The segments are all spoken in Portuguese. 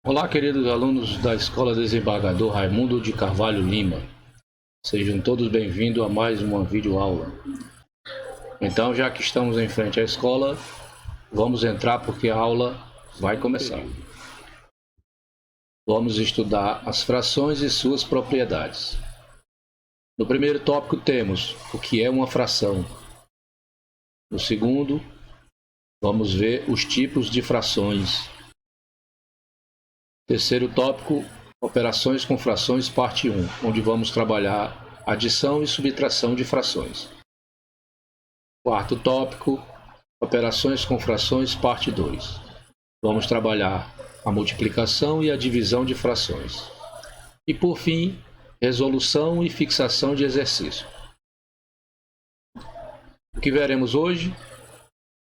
Olá, queridos alunos da Escola Desembargador Raimundo de Carvalho Lima. Sejam todos bem-vindos a mais uma videoaula. Então, já que estamos em frente à escola, vamos entrar porque a aula vai começar. Vamos estudar as frações e suas propriedades. No primeiro tópico temos o que é uma fração. No segundo, vamos ver os tipos de frações. Terceiro tópico, operações com frações, parte 1, onde vamos trabalhar adição e subtração de frações. Quarto tópico, operações com frações, parte 2. Vamos trabalhar a multiplicação e a divisão de frações. E por fim, resolução e fixação de exercício. O que veremos hoje?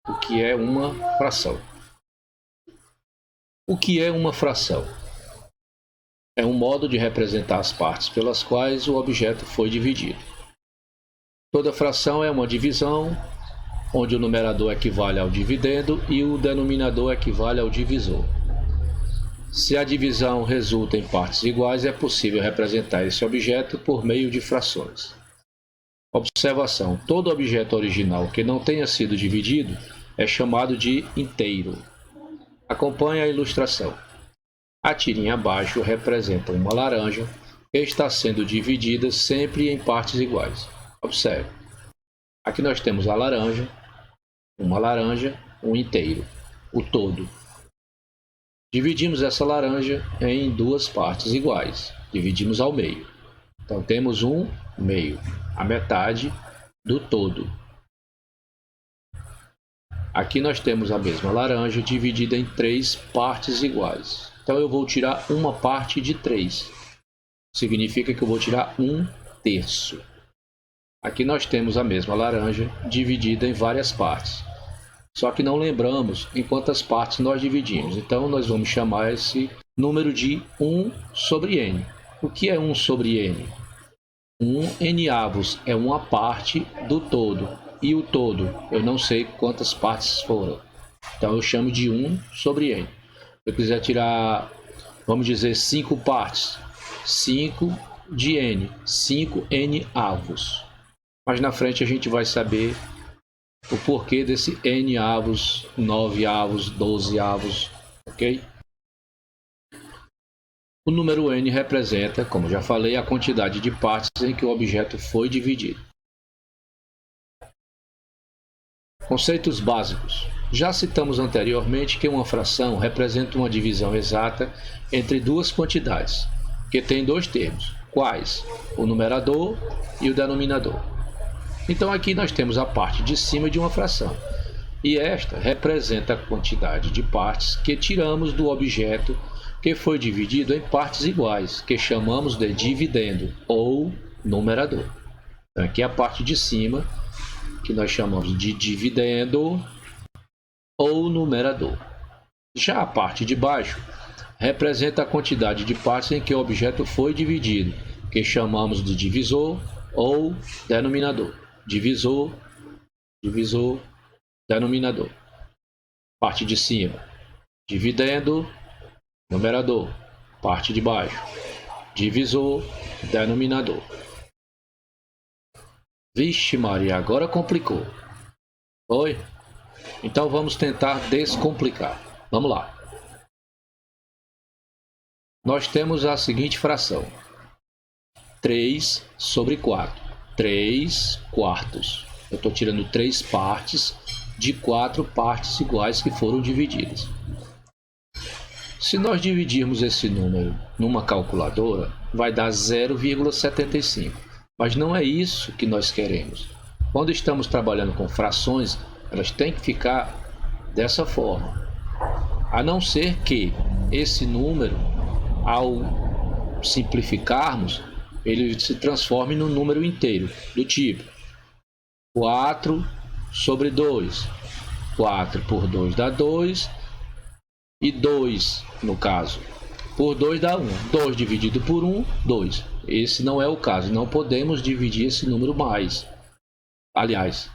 O que é uma fração? O que é uma fração? É um modo de representar as partes pelas quais o objeto foi dividido. Toda fração é uma divisão, onde o numerador equivale ao dividendo e o denominador equivale ao divisor. Se a divisão resulta em partes iguais, é possível representar esse objeto por meio de frações. Observação: todo objeto original que não tenha sido dividido é chamado de inteiro. Acompanhe a ilustração. A tirinha abaixo representa uma laranja que está sendo dividida sempre em partes iguais. Observe. Aqui nós temos a laranja, uma laranja, um inteiro, o todo. Dividimos essa laranja em duas partes iguais. Dividimos ao meio. Então temos um meio, a metade do todo. Aqui nós temos a mesma laranja dividida em três partes iguais. Então eu vou tirar uma parte de 3. Significa que eu vou tirar 1/3. Aqui nós temos a mesma laranja dividida em várias partes. Só que não lembramos em quantas partes nós dividimos. Então nós vamos chamar esse número de 1 sobre n. O que é 1 sobre n? 1/n-avos é uma parte do todo. E o todo, eu não sei quantas partes foram. Então eu chamo de 1 sobre n. Se eu quiser tirar, vamos dizer, 5 partes. 5 de n, 5/n-avos. Mas na frente a gente vai saber o porquê desse n-avos, 9-avos, 12-avos, ok? O número n representa, como já falei, a quantidade de partes em que o objeto foi dividido. Conceitos básicos. Já citamos anteriormente que uma fração representa uma divisão exata entre duas quantidades, que tem dois termos. Quais? O numerador e o denominador. Então aqui nós temos a parte de cima de uma fração, e esta representa a quantidade de partes que tiramos do objeto que foi dividido em partes iguais, que chamamos de dividendo ou numerador. Então aqui é a parte de cima, que nós chamamos de dividendo ou numerador. Já a parte de baixo representa a quantidade de partes em que o objeto foi dividido, que chamamos de divisor ou denominador. Divisor, divisor, denominador. Parte de cima, dividendo, numerador. Parte de baixo, divisor, denominador. Vixe Maria, agora complicou. Oi? Então vamos tentar descomplicar. Vamos lá. Nós temos a seguinte fração. 3 sobre 4. 3 quartos. Eu estou tirando 3 partes de 4 partes iguais que foram divididas. Se nós dividirmos esse número numa calculadora, vai dar 0,75. Mas não é isso que nós queremos. Quando estamos trabalhando com frações, elas têm que ficar dessa forma. A não ser que esse número, ao simplificarmos, ele se transforme num número inteiro, do tipo 4 sobre 2. 4 por 2 dá 2, e 2, no caso, por 2 dá 1. 2 dividido por 1, 2. Esse não é o caso, não podemos dividir esse número mais. Aliás,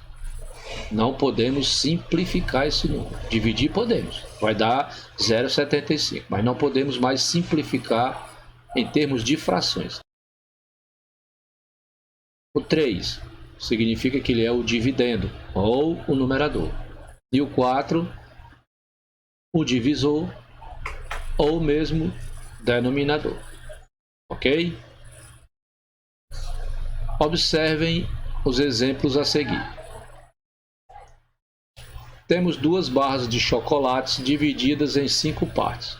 Não podemos simplificar esse número. Dividir podemos, vai dar 0,75, mas não podemos mais simplificar em termos de frações. O 3 significa que ele é o dividendo ou o numerador. E o 4, o divisor ou mesmo denominador. Ok? Observem os exemplos a seguir. Temos duas barras de chocolates divididas em 5 partes.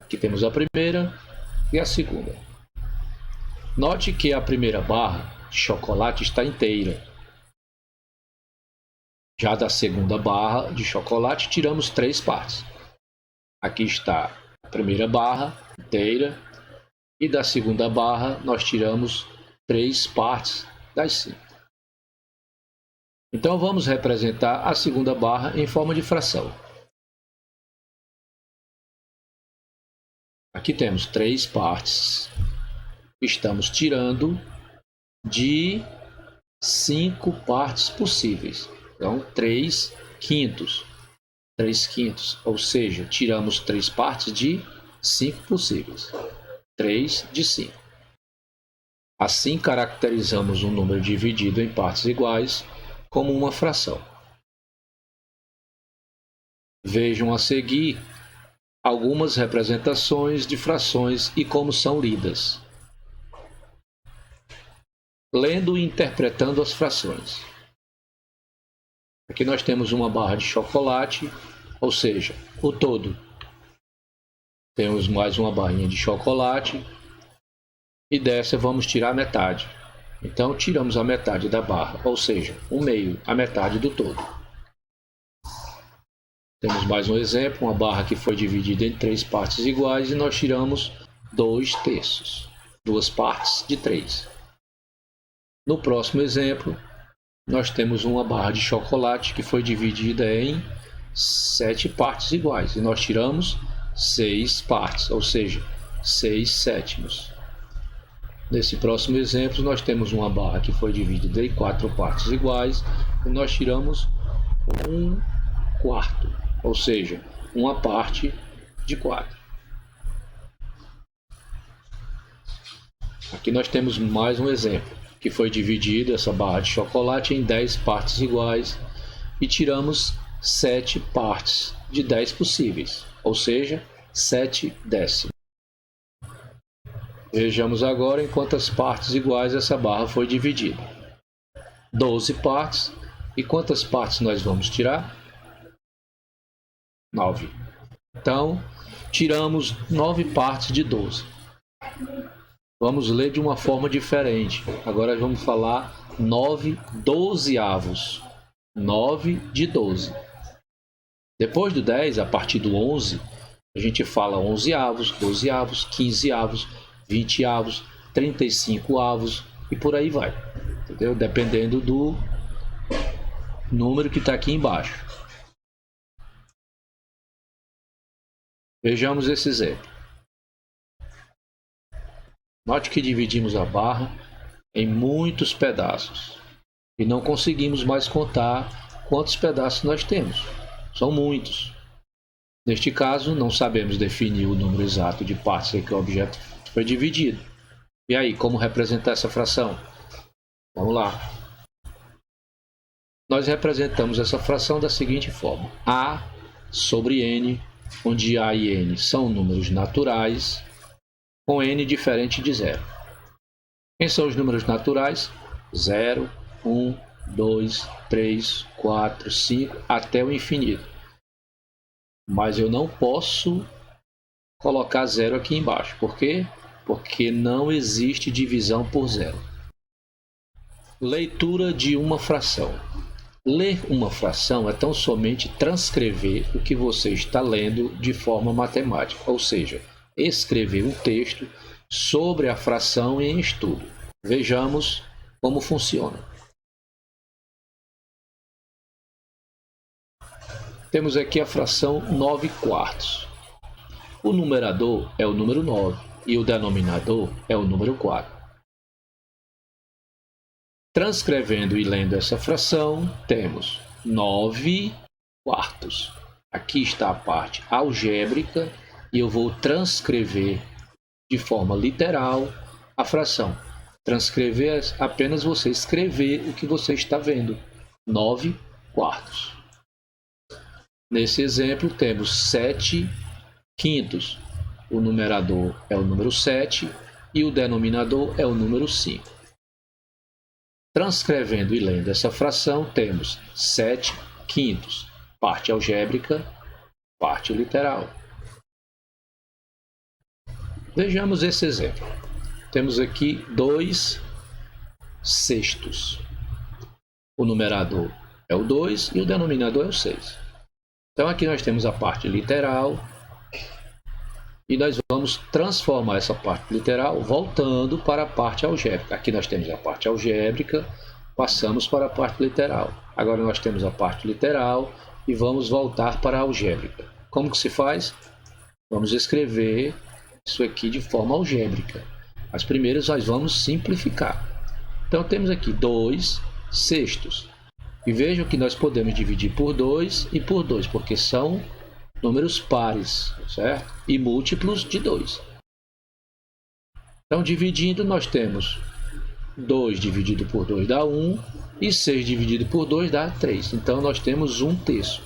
Aqui temos a primeira e a segunda. Note que a primeira barra de chocolate está inteira. Já da segunda barra de chocolate, tiramos 3 partes. Aqui está a primeira barra inteira e da segunda barra nós tiramos 3 partes das 5. Então vamos representar a segunda barra em forma de fração. Aqui temos 3 partes. Estamos tirando de 5 partes possíveis. Então 3 quintos. 3 quintos, ou seja, tiramos 3 partes de 5 possíveis. 3 de 5. Assim caracterizamos um número dividido em partes iguais como uma fração. Vejam a seguir algumas representações de frações e como são lidas. Lendo e interpretando as frações. Aqui nós temos uma barra de chocolate, ou seja, o todo. Temos mais uma barrinha de chocolate e dessa vamos tirar a metade. Então tiramos a metade da barra, ou seja, o meio, a metade do todo. Temos mais um exemplo, uma barra que foi dividida em 3 partes iguais e nós tiramos 2 terços, 2 partes de 3. No próximo exemplo, nós temos uma barra de chocolate que foi dividida em 7 partes iguais e nós tiramos 6 partes, ou seja, 6 sétimos. Nesse próximo exemplo, nós temos uma barra que foi dividida em 4 partes iguais e nós tiramos 1/4, ou seja, uma parte de 4. Aqui nós temos mais um exemplo, que foi dividida essa barra de chocolate em 10 partes iguais e tiramos 7 partes de 10 possíveis, ou seja, 7 décimos. Vejamos agora em quantas partes iguais essa barra foi dividida. 12 partes. E quantas partes nós vamos tirar? 9. Então, tiramos 9 partes de 12. Vamos ler de uma forma diferente. Agora vamos falar 9 dozeavos. 9 de 12. Depois do 10, a partir do 11, a gente fala 11avos, 12avos, 15avos, 20avos, 35avos e por aí vai. Entendeu? Dependendo do número que está aqui embaixo. Vejamos esse exemplo. Note que dividimos a barra em muitos pedaços e não conseguimos mais contar quantos pedaços nós temos. São muitos. Neste caso, não sabemos definir o número exato de partes em que o objeto foi dividido. E aí, como representar essa fração? Vamos lá. Nós representamos essa fração da seguinte forma. A sobre N, onde A e N são números naturais, com N diferente de 0. Quem são os números naturais? 0, 1, 2, 3, 4, 5, até o infinito. Mas eu não posso colocar 0 aqui embaixo. Por quê? Porque não existe divisão por 0. Leitura de uma fração. Ler uma fração é tão somente transcrever o que você está lendo de forma matemática, ou seja, escrever um texto sobre a fração em estudo. Vejamos como funciona. Temos aqui a fração 9/4. O numerador é o número 9 e o denominador é o número 4. Transcrevendo e lendo essa fração, temos 9/4. Aqui está a parte algébrica e eu vou transcrever de forma literal a fração. Transcrever é apenas você escrever o que você está vendo. 9/4. Nesse exemplo temos 7/5. O numerador é o número 7 e o denominador é o número 5. Transcrevendo e lendo essa fração, temos 7/5, parte algébrica, parte literal. Vejamos esse exemplo. Temos aqui 2/6. O numerador é o 2 e o denominador é o 6. Então aqui nós temos a parte literal e nós vamos transformar essa parte literal voltando para a parte algébrica. Aqui nós temos a parte algébrica, passamos para a parte literal. Agora nós temos a parte literal e vamos voltar para a algébrica. Como que se faz? Vamos escrever isso aqui de forma algébrica. As primeiras nós vamos simplificar. Então temos aqui 2/6. E vejam que nós podemos dividir por 2 e por 2, porque são números pares, certo? E múltiplos de 2. Então, dividindo, nós temos 2 dividido por 2 dá 1 e 6 dividido por 2 dá 3. Então, nós temos 1/3.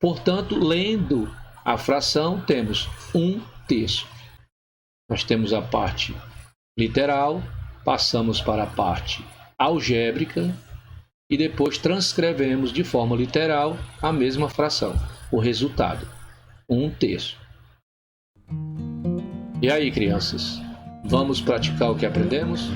Portanto, lendo a fração, temos 1/3. Nós temos a parte literal, passamos para a parte algébrica e depois transcrevemos de forma literal a mesma fração. O resultado, 1/3. E aí, crianças, vamos praticar o que aprendemos?